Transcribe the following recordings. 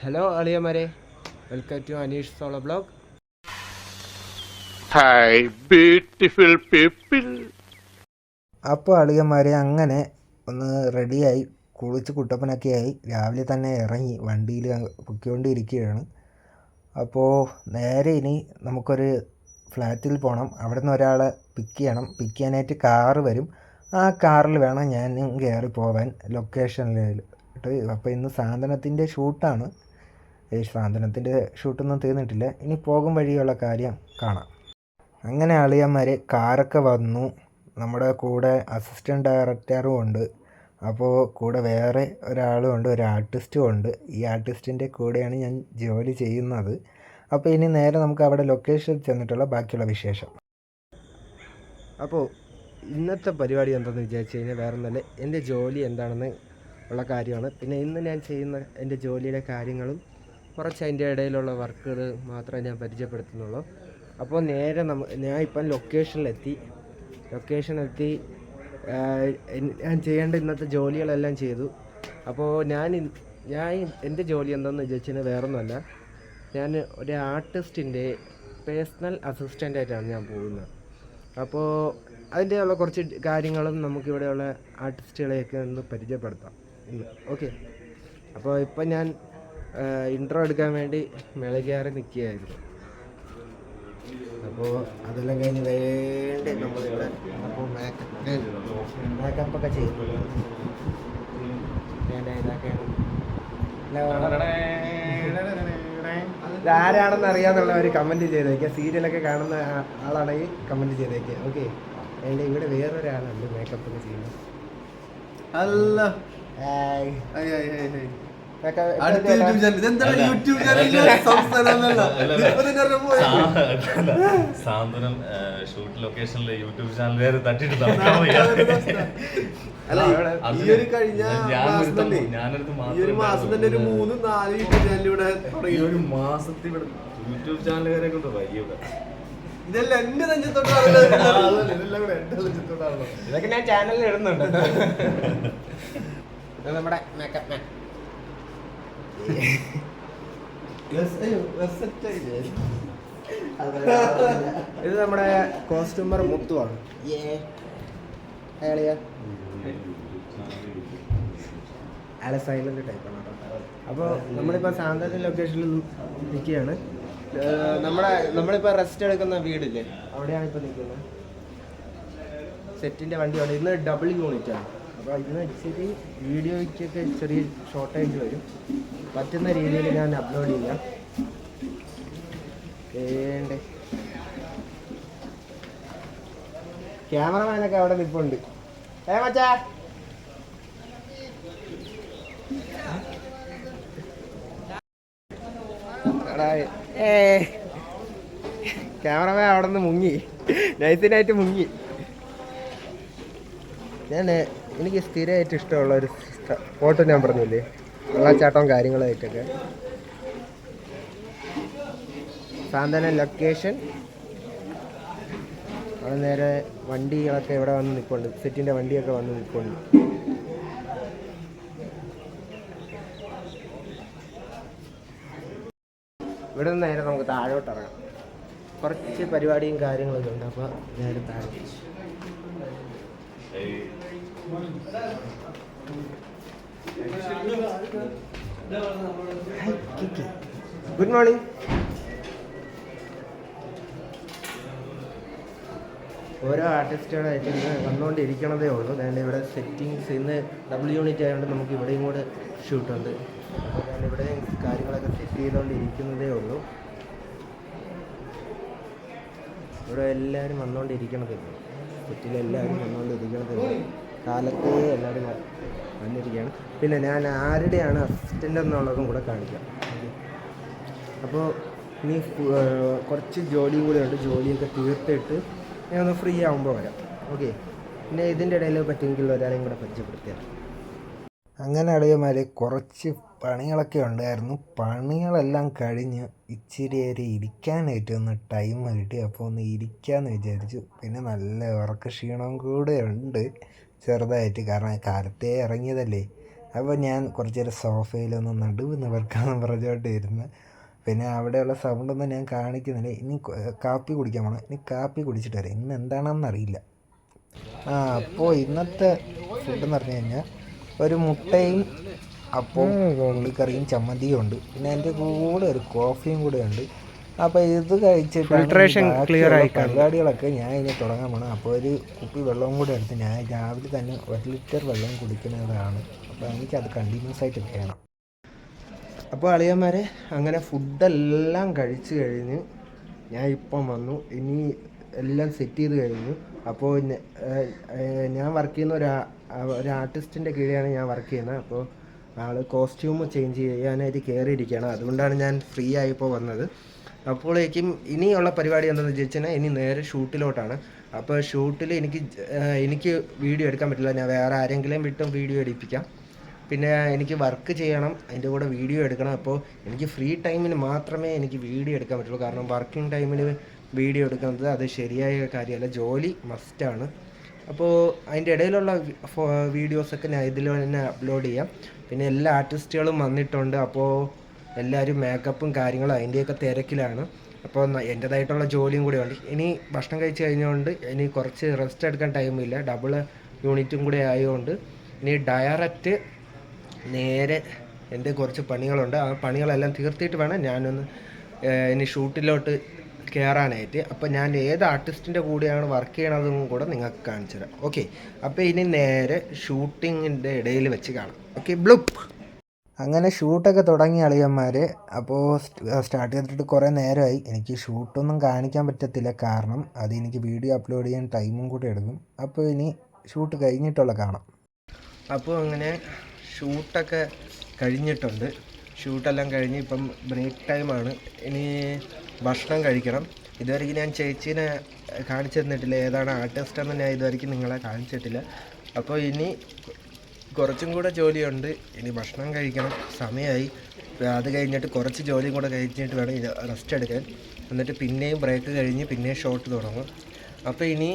Hello അളിയന്മാരെ, welcome to Anish solo blog. Hi beautiful people. അപ്പോൾ അളിയന്മാരെ അങ്ങനെ ഒന്ന് റെഡിയായി കുളിച്ച് കുട്ടപ്പനൊക്കെ ആയി രാവിലെ തന്നെ ഇറങ്ങി വണ്ടിയിൽ പൊയ്ക്കൊണ്ടിരിക്കുകയാണ്. അപ്പോൾ നേരെ ഇനി നമുക്കൊരു ഫ്ലാറ്റിൽ പോകണം. അവിടെ നിന്ന് ഒരാളെ പിക്ക് ചെയ്യണം. പിക്ക് ചെയ്യാനായിട്ട് കാറ് വരും. ആ കാറിൽ വേണം ഞാൻ കയറി പോവാൻ ലൊക്കേഷനിൽ. അപ്പോൾ ഇന്ന് സാന്ത്വനത്തിൻ്റെ ഷൂട്ടാണ്. സാന്ത്വനത്തിൻ്റെ ഷൂട്ടൊന്നും തീർന്നിട്ടില്ല. ഇനി പോകും വഴിയുള്ള കാര്യം കാണാം. അങ്ങനെ അളിയന്മാരെ കാറൊക്കെ വന്നു. നമ്മുടെ കൂടെ അസിസ്റ്റൻറ്റ് ഡയറക്ടറും ഉണ്ട്. അപ്പോൾ കൂടെ വേറെ ഒരാളും ഉണ്ട്, ഒരു ആർട്ടിസ്റ്റും ഉണ്ട്. ഈ ആർട്ടിസ്റ്റിൻ്റെ കൂടെയാണ് ഞാൻ ജോലി ചെയ്യുന്നത്. അപ്പോൾ ഇനി നേരെ നമുക്ക് അവിടെ ലൊക്കേഷനിൽ ചെന്നിട്ടുള്ള ബാക്കിയുള്ള വിശേഷം. അപ്പോൾ ഇന്നത്തെ പരിപാടി എന്താണെന്ന് വിചാരിച്ചു കഴിഞ്ഞാൽ വേറെ ഒന്നല്ല, എൻ്റെ ജോലി എന്താണെന്ന് ഉള്ള കാര്യമാണ്. പിന്നെ ഇന്ന് ഞാൻ ചെയ്യുന്ന എൻ്റെ ജോലിയുടെ കാര്യങ്ങളും കുറച്ച് അതിൻ്റെ ഇടയിലുള്ള വർക്കുകൾ മാത്രമേ ഞാൻ പരിചയപ്പെടുത്തുന്നുള്ളൂ. അപ്പോൾ നേരെ ഞാൻ ഇപ്പം ലൊക്കേഷനിലെത്തി. ഞാൻ ചെയ്യേണ്ട ഇന്നത്തെ ജോലികളെല്ലാം ചെയ്തു. അപ്പോൾ ഞാൻ എൻ്റെ ജോലി എന്താണെന്ന് വിചാരിച്ചാൽ വേറൊന്നുമല്ല, ഞാൻ ഒരു ആർട്ടിസ്റ്റിൻ്റെ പേഴ്സണൽ അസിസ്റ്റൻ്റായിട്ടാണ് ഞാൻ പോകുന്നത്. അപ്പോൾ അതിൻ്റെ ഉള്ള കുറച്ച് കാര്യങ്ങളും നമുക്കിവിടെയുള്ള ആർട്ടിസ്റ്റുകളെയൊക്കെ ഒന്ന് പരിചയപ്പെടുത്താം ഇന്ന്. ഓക്കെ, അപ്പോൾ ഇപ്പം ഞാൻ ഇൻട്രോ എടുക്കാൻ വേണ്ടി മേളിൽ കയറി നിൽക്കുകയായിരുന്നു. അപ്പോൾ അതെല്ലാം കഴിഞ്ഞ് വേണ്ടി നമ്മളിവിടെ അപ്പോൾ മേക്കപ്പൊക്കെ ചെയ്യുന്നു. ഇതാരാണെന്ന് അറിയാമെന്നുള്ളവർ കമൻറ്റ് ചെയ്തേക്കുക. സീരിയലൊക്കെ കാണുന്ന ആളാണെങ്കിൽ കമൻറ്റ് ചെയ്തേക്കുക. ഓക്കെ, എൻ്റെ ഇവിടെ വേറൊരാളുണ്ട് മേക്കപ്പൊക്കെ ചെയ്യുന്നത്. സാന്ത്വനം ഷൂട്ട് ലൊക്കേഷനിലെ യൂട്യൂബ് ചാനൽ തട്ടിട്ട് മാസത്തിൽ യൂട്യൂബ് ചാനലുകാരെ കൊണ്ട് വയ്യ. ഇതെല്ലാം എന്റെ ഇതൊക്കെ ഞാൻ ചാനലിൽ ഇടുന്നുണ്ട്. നമ്മുടെ മേക്കപ്പ് മാൻ. ഇത് നമ്മുടെ കോസ്റ്റ്യൂമർ മുത്തുവാണ്. അയാളെ സൈലന്റ് ടൈപ്പാണ് കേട്ടോ. അപ്പോൾ നമ്മളിപ്പോൾ സാന്ത്വനം ലൊക്കേഷനിൽ നിൽക്കുകയാണ്. നമ്മളിപ്പോൾ റെസ്റ്റ് എടുക്കുന്ന വീടില്ലേ, അവിടെയാണ് ഇപ്പോൾ നിൽക്കുന്നത്. സെറ്റിൻ്റെ വണ്ടിയാണ്. ഇന്ന് ഡബിൾ യൂണിറ്റാണ്. അപ്പോൾ ഇന്ന് ഇച്ചിരി വീഡിയോയ്ക്കൊക്കെ ചെറിയ ഷോർട്ടേജ് വരും. പറ്റുന്ന രീതിയിൽ ഞാൻ അപ്ലോഡ് ചെയ്യാം. ക്യാമറമാനൊക്കെ അവിടെ നിൽപ്പുണ്ട്. മച്ചാ, ക്യാമറമാൻ അവിടെ നിന്ന് മുങ്ങി, നൈസിനായിട്ട് മുങ്ങി. എനിക്ക് സ്ഥിരമായിട്ട് ഇഷ്ടമുള്ള ഒരു ഫോട്ടോ ഞാൻ പറഞ്ഞില്ലേ, വെള്ളച്ചാട്ടവും കാര്യങ്ങളായിട്ടൊക്കെ. സാന്ത്വനം ലൊക്കേഷൻ. അവിടെ നേരെ വണ്ടികളൊക്കെ ഇവിടെ വന്ന് നിൽപ്പുണ്ട്. സെറ്റിൻ്റെ വണ്ടിയൊക്കെ വന്ന് നിൽപ്പുണ്ട്. ഇവിടെ നിന്ന് നേരെ നമുക്ക് താഴോട്ട് ഇറങ്ങാം. കുറച്ച് പരിപാടിയും കാര്യങ്ങളൊക്കെ ഉണ്ട്. അപ്പോൾ നേരെ താഴെ ഗുഡ് മോർണിംഗ്. ഓരോ ആർട്ടിസ്റ്റുകളായിട്ട് ഇന്ന് വന്നുകൊണ്ടിരിക്കണതേ ഉള്ളൂ. അതായത് ഇവിടെ സെറ്റിങ്സ് ഇന്ന് ഡബിൾ യൂണിറ്റ് ആയതുകൊണ്ട് നമുക്ക് ഇവിടെയും കൂടെ ഷൂട്ടുണ്ട്. അപ്പോൾ ഞാൻ ഇവിടെ കാര്യങ്ങളൊക്കെ സെറ്റ് ചെയ്തുകൊണ്ടിരിക്കുന്നതേ ഉള്ളൂ. ഇവിടെ എല്ലാവരും വന്നുകൊണ്ടിരിക്കണതേ ഉള്ളൂ. സെറ്റിലെല്ലാവരും വന്നുകൊണ്ടിരിക്കണതേ ഉള്ളൂ. കാലത്തേ എല്ലാവരും വന്നിരിക്കുകയാണ്. പിന്നെ ഞാൻ ആരുടെയാണ് അസിസ്റ്റൻ്റ് എന്നുള്ളതും കൂടെ കാണിക്കാം. അപ്പോൾ ഇനി കുറച്ച് ജോലിയും കൂടെ ഉണ്ട്. ജോലിയൊക്കെ തീർത്തിട്ട് ഞാൻ ഒന്ന് ഫ്രീ ആകുമ്പോൾ വരാം. ഓക്കെ, പിന്നെ ഇതിൻ്റെ ഇടയിൽ പറ്റുമെങ്കിൽ ഒരാളെയും കൂടെ പരിചയപ്പെടുത്തിയാൽ. അങ്ങനെ അളിയന്മാരെ കുറച്ച് പണികളൊക്കെ ഉണ്ടായിരുന്നു. പണികളെല്ലാം കഴിഞ്ഞ് ഇച്ചിരി നേരം ഇരിക്കാനായിട്ട് ഒന്ന് ടൈം കിട്ടി. അപ്പോൾ ഒന്ന് ഇരിക്കാമെന്ന് വിചാരിച്ചു. പിന്നെ നല്ല ഉറക്ക ക്ഷീണവും കൂടെ ഉണ്ട് ചെറുതായിട്ട്. കാരണം കാലത്തേ ഇറങ്ങിയതല്ലേ, അപ്പോൾ ഞാൻ കുറച്ച് നേരം സോഫയിലൊന്ന് നടുവ് നിവർക്കാമെന്ന് പറഞ്ഞുകൊണ്ടിരുന്നു. പിന്നെ അവിടെയുള്ള സൗണ്ടൊന്നും ഞാൻ കാണിക്കുന്നില്ല. ഇനി കാപ്പി കുടിക്കാൻ പോകണം. ഇനി കാപ്പി കുടിച്ചിട്ട് വരാം. ഇന്ന് എന്താണെന്ന് അറിയില്ല. അപ്പോൾ ഇന്നത്തെ ഫുഡെന്ന് പറഞ്ഞു കഴിഞ്ഞാൽ ഒരു മുട്ടയും അപ്പവും ഉള്ളിക്കറിയും ചമ്മന്തിയും ഉണ്ട്. പിന്നെ അതിൻ്റെ കൂടെ ഒരു കോഫിയും കൂടെ ഉണ്ട്. അപ്പോൾ ഇത് കഴിച്ചിട്ടാണ് പരിപാടികളൊക്കെ ഞാൻ ഇനി തുടങ്ങാൻ പോകണം. അപ്പോൾ ഒരു കുപ്പി വെള്ളവും കൂടെ എടുത്ത് ഞാൻ രാവിലെ തന്നെ 1 ലിറ്റർ വെള്ളം കുടിക്കുന്നതാണ്. അപ്പോൾ എനിക്കത് കണ്ടിന്യൂസ് ആയിട്ട് വേണം. അപ്പോൾ അളിയന്മാരെ അങ്ങനെ ഫുഡെല്ലാം കഴിച്ച് കഴിഞ്ഞ് ഞാൻ ഇപ്പം വന്നു. ഇനി എല്ലാം സെറ്റ് ചെയ്ത് കഴിഞ്ഞു. അപ്പോൾ ഞാൻ വർക്ക് ചെയ്യുന്ന ഒരു ആർട്ടിസ്റ്റിൻ്റെ കീഴിലാണ് ഞാൻ വർക്ക് ചെയ്യുന്നത്. അപ്പോൾ ആൾ കോസ്റ്റ്യൂം ചേഞ്ച് ചെയ്യാനായിട്ട് കയറിയിരിക്കുകയാണ്. അതുകൊണ്ടാണ് ഞാൻ ഫ്രീ ആയിപ്പോൾ വന്നത്. അപ്പോഴേക്കും ഇനിയുള്ള പരിപാടി എന്താണെന്ന് വെച്ചാൽ ഇനി നേരെ ഷൂട്ടിലോട്ടാണ്. അപ്പോൾ ഷൂട്ടിൽ എനിക്ക് വീഡിയോ എടുക്കാൻ പറ്റില്ല. ഞാൻ വേറെ ആരെങ്കിലും വിട്ടും വീഡിയോ എടുപ്പിക്കാം. പിന്നെ എനിക്ക് വർക്ക് ചെയ്യണം, അതിൻ്റെ കൂടെ വീഡിയോ എടുക്കണം. അപ്പോൾ എനിക്ക് ഫ്രീ ടൈമിന് മാത്രമേ എനിക്ക് വീഡിയോ എടുക്കാൻ പറ്റുള്ളൂ. കാരണം വർക്കിംഗ് ടൈമിൽ വീഡിയോ എടുക്കുന്നത് അത് ശരിയായ കാര്യമല്ല. ജോലി മസ്റ്റാണ്. അപ്പോൾ അതിൻ്റെ ഇടയിലുള്ള വീഡിയോസൊക്കെ ഞാൻ ഇതിൽ തന്നെ അപ്ലോഡ് ചെയ്യാം. പിന്നെ എല്ലാ ആർട്ടിസ്റ്റുകളും വന്നിട്ടുണ്ട്. അപ്പോൾ എല്ലാവരും മേക്കപ്പും കാര്യങ്ങളും അതിൻ്റെയൊക്കെ തിരക്കിലാണ്. അപ്പോൾ എൻ്റേതായിട്ടുള്ള ജോലിയും കൂടെ ഉണ്ട്. ഇനി ഭക്ഷണം കഴിച്ച് കഴിഞ്ഞുകൊണ്ട് ഇനി കുറച്ച് റെസ്റ്റ് എടുക്കാൻ ടൈമില്ല. ഡബിൾ യൂണിറ്റും കൂടെ ആയതുകൊണ്ട് ഇനി ഡയറക്റ്റ് നേരെ എൻ്റെ കുറച്ച് പണികളുണ്ട്. ആ പണികളെല്ലാം തീർത്തിട്ട് വേണം ഞാനൊന്ന് ഇനി ഷൂട്ടിലോട്ട് കയറാനായിട്ട്. അപ്പോൾ ഞാൻ ഏത് ആർട്ടിസ്റ്റിൻ്റെ കൂടെയാണ് വർക്ക് ചെയ്യണതും കൂടെ നിങ്ങൾക്ക് കാണിച്ചു തരാം. ഓക്കെ, അപ്പോൾ ഇനി നേരെ ഷൂട്ടിങ്ങിൻ്റെ ഇടയിൽ വെച്ച് കാണാം. ഓക്കെ, ബ്ലൂപ്പ്. അങ്ങനെ ഷൂട്ടൊക്കെ തുടങ്ങി അളിയന്മാർ. അപ്പോൾ സ്റ്റാർട്ട് ചെയ്തിട്ട് കുറേ നേരമായി. എനിക്ക് ഷൂട്ടൊന്നും കാണിക്കാൻ പറ്റത്തില്ല, കാരണം അതെനിക്ക് വീഡിയോ അപ്ലോഡ് ചെയ്യാൻ ടൈമും കൂടെ എടുക്കും. അപ്പോൾ ഇനി ഷൂട്ട് കഴിഞ്ഞിട്ടുള്ള കാണാം. അപ്പോൾ അങ്ങനെ ഷൂട്ടൊക്കെ കഴിഞ്ഞിട്ടുണ്ട്. ഷൂട്ടെല്ലാം കഴിഞ്ഞ് ഇപ്പം ബ്രേക്ക് ടൈമാണ്. ഇനി ഭക്ഷണം കഴിക്കണം. ഇതുവരെയ്ക്ക് ഞാൻ ചേച്ചീനെ കാണിച്ചു തന്നിട്ടില്ല, ഏതാണ് ആർട്ടിസ്റ്റെന്ന് ഞാൻ ഇതുവരെയ്ക്ക് നിങ്ങളെ കാണിച്ചിട്ടില്ല. അപ്പോൾ ഇനി കുറച്ചും കൂടെ ജോലിയുണ്ട്. ഇനി ഭക്ഷണം കഴിക്കണം, സമയമായി. അത് കഴിഞ്ഞിട്ട് കുറച്ച് ജോലിയും കൂടെ കഴിഞ്ഞിട്ട് വേണം റെസ്റ്റ് എടുക്കാൻ. എന്നിട്ട് പിന്നെയും ബ്രേക്ക് കഴിഞ്ഞ് പിന്നെയും ഷോട്ട് തുടങ്ങും. അപ്പോൾ ഇനി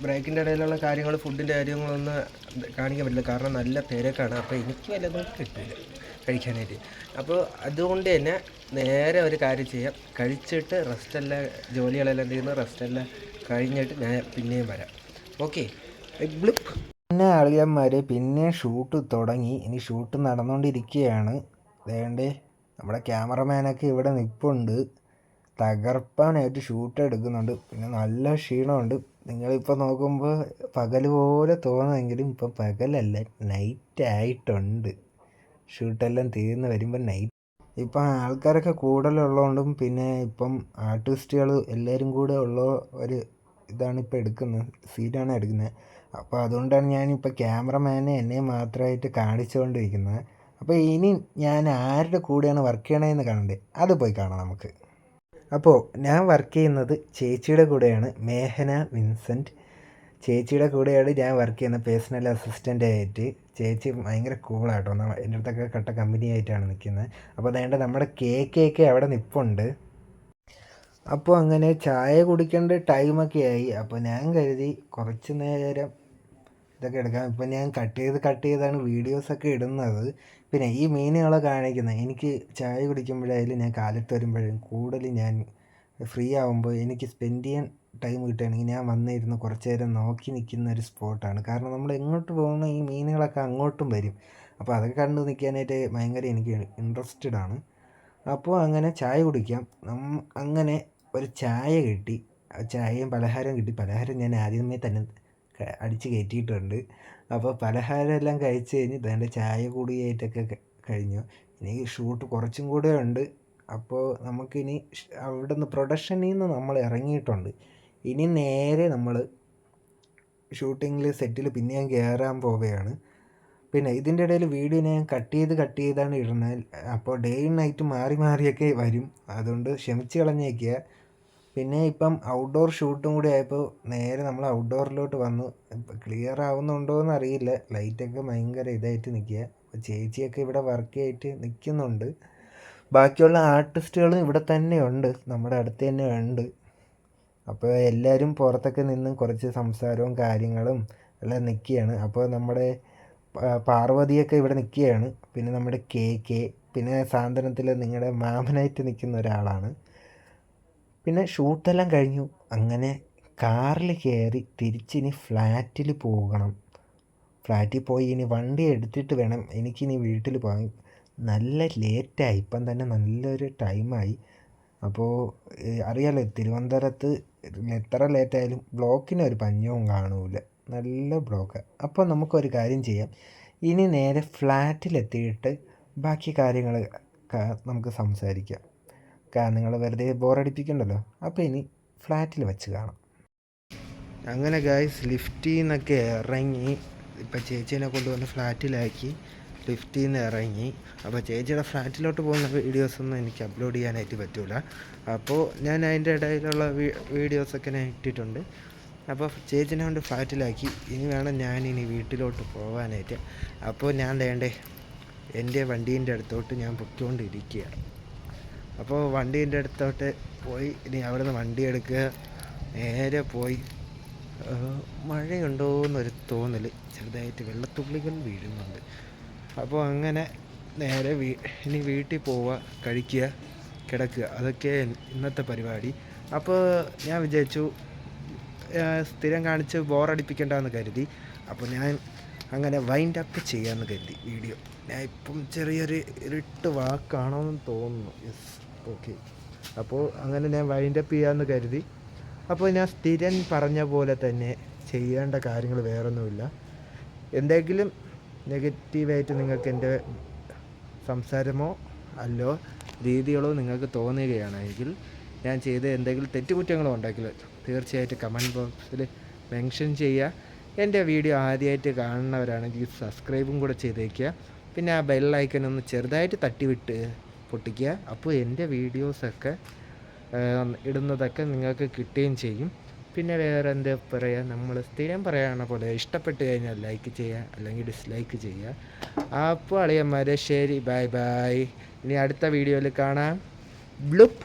ബ്രേക്കിൻ്റെ ഇടയിലുള്ള കാര്യങ്ങൾ, ഫുഡിൻ്റെ കാര്യങ്ങളൊന്നും കാണിക്കാൻ പറ്റില്ല, കാരണം നല്ല തിരക്കാണ്. അപ്പോൾ എനിക്ക് വല്ലതും കിട്ടില്ല കഴിക്കാനായിട്ട്. അപ്പോൾ അതുകൊണ്ട് തന്നെ നേരെ ഒരു കാര്യം ചെയ്യാം, കഴിച്ചിട്ട് റെസ്റ്റെല്ലാം ജോലികളെല്ലാം തീർന്ന് റെസ്റ്റെല്ലാം കഴിഞ്ഞിട്ട് ഞാൻ പിന്നെയും വരാം. Okay, blip. പിന്നെ അളിയന്മാർ പിന്നെ ഷൂട്ട് തുടങ്ങി. ഇനി ഷൂട്ട് നടന്നുകൊണ്ടിരിക്കുകയാണ്. വേണ്ടേ നമ്മുടെ ക്യാമറമാനൊക്കെ ഇവിടെ നിൽപ്പുണ്ട്, തകർപ്പാനായിട്ട് ഷൂട്ട് എടുക്കുന്നുണ്ട്. പിന്നെ നല്ല ക്ഷീണമുണ്ട്. നിങ്ങളിപ്പോൾ നോക്കുമ്പോൾ പകൽ പോലെ തോന്നുമെങ്കിലും ഇപ്പം പകലല്ല, നൈറ്റ് ആയിട്ടുണ്ട്. ഷൂട്ടെല്ലാം തീർന്ന് വരുമ്പോൾ നൈറ്റ്. ഇപ്പം ആൾക്കാരൊക്കെ കൂടുതലുള്ളതുകൊണ്ടും പിന്നെ ഇപ്പം ആർട്ടിസ്റ്റുകൾ എല്ലാവരും കൂടെ ഉള്ള ഒരു ഇതാണ് ഇപ്പോൾ എടുക്കുന്നത്, സീനാണ് എടുക്കുന്നത്. അപ്പോൾ അതുകൊണ്ടാണ് ഞാനിപ്പോൾ ക്യാമറമാനെ എന്നെ മാത്രമായിട്ട് കാണിച്ചുകൊണ്ടിരിക്കുന്നത്. അപ്പോൾ ഇനി ഞാൻ ആരുടെ കൂടെയാണ് വർക്ക് ചെയ്യണതെന്ന് കാണണ്ടേ, അത് പോയി കാണാം നമുക്ക്. അപ്പോൾ ഞാൻ വർക്ക് ചെയ്യുന്നത് ചേച്ചിയുടെ കൂടെയാണ്, മേഹന വിൻസെൻറ്റ്. ചേച്ചിയുടെ കൂടെയാണ് ഞാൻ വർക്ക് ചെയ്യുന്നത് പേഴ്സണൽ അസിസ്റ്റൻ്റായിട്ട്. ചേച്ചി ഭയങ്കര കൂളാട്ടോ, എൻ്റെ അടുത്തൊക്കെ കട്ട കമ്പനിയായിട്ടാണ് നിൽക്കുന്നത്. അപ്പോൾ അതേണ്ട നമ്മുടെ കേക്കൊക്കെ അവിടെ നിൽപ്പുണ്ട്. അപ്പോൾ അങ്ങനെ ചായ കുടിക്കേണ്ട ടൈമൊക്കെ ആയി. അപ്പോൾ ഞാൻ കരുതി കുറച്ച് നേരം ഇതൊക്കെ എടുക്കാം. ഇപ്പം ഞാൻ കട്ട് ചെയ്താണ് വീഡിയോസൊക്കെ ഇടുന്നത്. പിന്നെ ഈ മീനുകളെ കാണിക്കുന്നത്, എനിക്ക് ചായ കുടിക്കുമ്പോഴായാലും ഞാൻ കാലത്ത് വരുമ്പോഴും കൂടുതൽ ഞാൻ ഫ്രീ ആകുമ്പോൾ എനിക്ക് സ്പെൻഡ് ചെയ്യാൻ ടൈം കിട്ടുകയാണെങ്കിൽ ഞാൻ വന്നിരുന്ന് കുറച്ച് നേരം നോക്കി നിൽക്കുന്ന ഒരു സ്പോട്ടാണ്. കാരണം നമ്മൾ എങ്ങോട്ട് പോകുന്ന ഈ മീനുകളൊക്കെ അങ്ങോട്ടും വരും. അപ്പോൾ അതൊക്കെ കണ്ടു നിൽക്കാനായിട്ട് ഭയങ്കര എനിക്ക് ഇൻട്രസ്റ്റഡ് ആണ്. അപ്പോൾ അങ്ങനെ ചായ കുടിക്കാം. അങ്ങനെ ഒരു ചായ കിട്ടി, ചായയും പലഹാരവും കിട്ടി. പലഹാരം ഞാൻ ആദ്യമേ തന്നെ അടിച്ച് കയറ്റിയിട്ടുണ്ട്. അപ്പോൾ പലഹാരം എല്ലാം കഴിച്ച് കഴിഞ്ഞ് ഇതേണ്ട ചായ കൂടിയായിട്ടൊക്കെ കഴിഞ്ഞു. ഇനി ഷൂട്ട് കുറച്ചും കൂടെ ഉണ്ട്. അപ്പോൾ നമുക്കിനി അവിടെ നിന്ന് പ്രൊഡക്ഷനിൽ നിന്ന് നമ്മൾ ഇറങ്ങിയിട്ടുണ്ട്. ഇനി നേരെ നമ്മൾ ഷൂട്ടിങ്ങിൽ സെറ്റിൽ പിന്നെയും കയറാൻ പോവുകയാണ്. പിന്നെ ഇതിൻ്റെ ഇടയിൽ വീഡിയോ ഞാൻ കട്ട് ചെയ്താണ് ഇടുന്നത്. അപ്പോൾ ഡേയും നൈറ്റും മാറിയൊക്കെ വരും, അതുകൊണ്ട് ക്ഷമിച്ച് കളഞ്ഞേക്കുക. പിന്നെ ഇപ്പം ഔട്ട്ഡോർ ഷൂട്ടും കൂടി ആയപ്പോൾ നേരെ നമ്മൾ ഔട്ട്ഡോറിലോട്ട് വന്നു. ഇപ്പം ക്ലിയർ ആവുന്നുണ്ടോ എന്ന് അറിയില്ല, ലൈറ്റൊക്കെ ഭയങ്കര ഇതായിട്ട് നിൽക്കുക. അപ്പോൾ ചേച്ചിയൊക്കെ ഇവിടെ വർക്ക് ആയിട്ട് നിൽക്കുന്നുണ്ട്. ബാക്കിയുള്ള ആർട്ടിസ്റ്റുകളും ഇവിടെ തന്നെ ഉണ്ട്, നമ്മുടെ അടുത്ത് തന്നെ ഉണ്ട്. അപ്പോൾ എല്ലാവരും പുറത്തൊക്കെ നിന്നും കുറച്ച് സംസാരവും കാര്യങ്ങളും എല്ലാം നിൽക്കുകയാണ്. അപ്പോൾ നമ്മുടെ പാർവതിയൊക്കെ ഇവിടെ നിൽക്കുകയാണ്. പിന്നെ നമ്മുടെ കെ പിന്നെ സാന്ത്വനത്തിൽ നിങ്ങളുടെ മാമനായിട്ട് നിൽക്കുന്ന ഒരാളാണ്. പിന്നെ ഷൂട്ടെല്ലാം കഴിഞ്ഞു. അങ്ങനെ കാറിൽ കയറി തിരിച്ചിനി ഫ്ലാറ്റിൽ പോകണം. ഫ്ലാറ്റിൽ പോയി ഇനി വണ്ടി എടുത്തിട്ട് വേണം എനിക്കിനി വീട്ടിൽ പോകാൻ. നല്ല ലേറ്റായി, ഇപ്പം തന്നെ നല്ലൊരു ടൈമായി. അപ്പോൾ അറിയാലോ തിരുവനന്തപുരത്ത് എത്ര ലേറ്റായാലും ബ്ലോക്കിന് ഒരു പഞ്ഞവും കാണൂല, നല്ല ബ്ലോക്ക്. അപ്പോൾ നമുക്കൊരു കാര്യം ചെയ്യാം, ഇനി നേരെ ഫ്ലാറ്റിലെത്തിയിട്ട് ബാക്കി കാര്യങ്ങൾ നമുക്ക് സംസാരിക്കാം. കാരണം നിങ്ങൾ വെറുതെ ബോറടിപ്പിക്കണ്ടല്ലോ. അപ്പോൾ ഇനി ഫ്ലാറ്റിൽ വെച്ച് കാണാം. അങ്ങനെ ഗായ്സ് ലിഫ്റ്റിൽ നിന്നൊക്കെ ഇറങ്ങി ഇപ്പം ചേച്ചീനെ കൊണ്ടുവന്ന് ഫ്ലാറ്റിലാക്കി. ലിഫ്റ്റിൽ നിന്ന് ഇറങ്ങി. അപ്പോൾ ചേച്ചിയുടെ ഫ്ലാറ്റിലോട്ട് പോകുന്ന വീഡിയോസൊന്നും എനിക്ക് അപ്ലോഡ് ചെയ്യാനായിട്ട് പറ്റില്ല. അപ്പോൾ ഞാൻ അതിൻ്റെ ഇടയിലുള്ള വീഡിയോസൊക്കെ ഞാൻ ഇട്ടിട്ടുണ്ട്. അപ്പോൾ ചേച്ചിനെ കൊണ്ട് ഫ്ലാറ്റിലാക്കി. ഇനി വേണം ഞാനിനി വീട്ടിലോട്ട് പോകാനായിട്ട്. അപ്പോൾ ഞാൻ വേണ്ടേ എൻ്റെ വണ്ടീൻ്റെ അടുത്തോട്ട് ഞാൻ പൊയ്ക്കൊണ്ടിരിക്കുകയാണ്. അപ്പോൾ വണ്ടീൻ്റെ അടുത്തോട്ട് പോയി ഇനി അവിടെ നിന്ന് വണ്ടി എടുക്കുക. നേരെ പോയി മഴയുണ്ടോ എന്നൊരു തോന്നൽ, ചെറുതായിട്ട് വെള്ളത്തുള്ളികൾ വീഴുന്നുണ്ട്. അപ്പോൾ അങ്ങനെ നേരെ ഇനി വീട്ടിൽ പോവുക, കഴിക്കുക, കിടക്കുക, അതൊക്കെ ഇന്നത്തെ പരിപാടി. അപ്പോൾ ഞാൻ വിചാരിച്ചു സ്ഥിരം കാണിച്ച് ബോറടിപ്പിക്കേണ്ടെന്ന് കരുതി. അപ്പോൾ ഞാൻ അങ്ങനെ വൈൻഡ് അപ്പ് ചെയ്യാമെന്ന് കരുതി വീഡിയോ. ഞാൻ ഇപ്പം ചെറിയൊരു ഇരുട്ട് വാക്കാണോന്ന് തോന്നുന്നു. Yes, okay. അപ്പോൾ അങ്ങനെ ഞാൻ വൈൻഡ് അപ്പ് ചെയ്യാമെന്ന് കരുതി. അപ്പോൾ ഞാൻ സ്ഥിരം പറഞ്ഞ പോലെ തന്നെ ചെയ്യേണ്ട കാര്യങ്ങൾ വേറൊന്നുമില്ല. എന്തെങ്കിലും നെഗറ്റീവായിട്ട് നിങ്ങൾക്ക് എൻ്റെ സംസാരമോ അല്ലോ രീതികളോ നിങ്ങൾക്ക് തോന്നുകയാണെങ്കിൽ, ഞാൻ ചെയ്ത എന്തെങ്കിലും തെറ്റുകുറ്റങ്ങളോ ഉണ്ടെങ്കിൽ തീർച്ചയായിട്ടും കമൻറ്റ് ബോക്സിൽ മെൻഷൻ ചെയ്യുക. എൻ്റെ വീഡിയോ ആദ്യമായിട്ട് കാണുന്നവരാണെങ്കിൽ സബ്സ്ക്രൈബും കൂടെ ചെയ്തേക്കുക. പിന്നെ ആ ബെല്ലൈക്കൺ ഒന്ന് ചെറുതായിട്ട് തട്ടിവിട്ട് പൊട്ടിക്കുക. അപ്പോൾ എൻ്റെ വീഡിയോസൊക്കെ ഇടുന്നതൊക്കെ നിങ്ങൾക്ക് കിട്ടുകയും ചെയ്യും. പിന്നെ വേറെ എന്താ പറയുക, നമ്മൾ സ്ഥിരം പറയുന്ന പോലെ ഇഷ്ടപ്പെട്ട് കഴിഞ്ഞാൽ ലൈക്ക് ചെയ്യുക, അല്ലെങ്കിൽ ഡിസ്ലൈക്ക് ചെയ്യുക. അപ്പോൾ അളിയന്മാരെ ശരി, ബൈ ബൈ. ഇനി അടുത്ത വീഡിയോയിൽ കാണാം. ബ്ലുപ്പ്.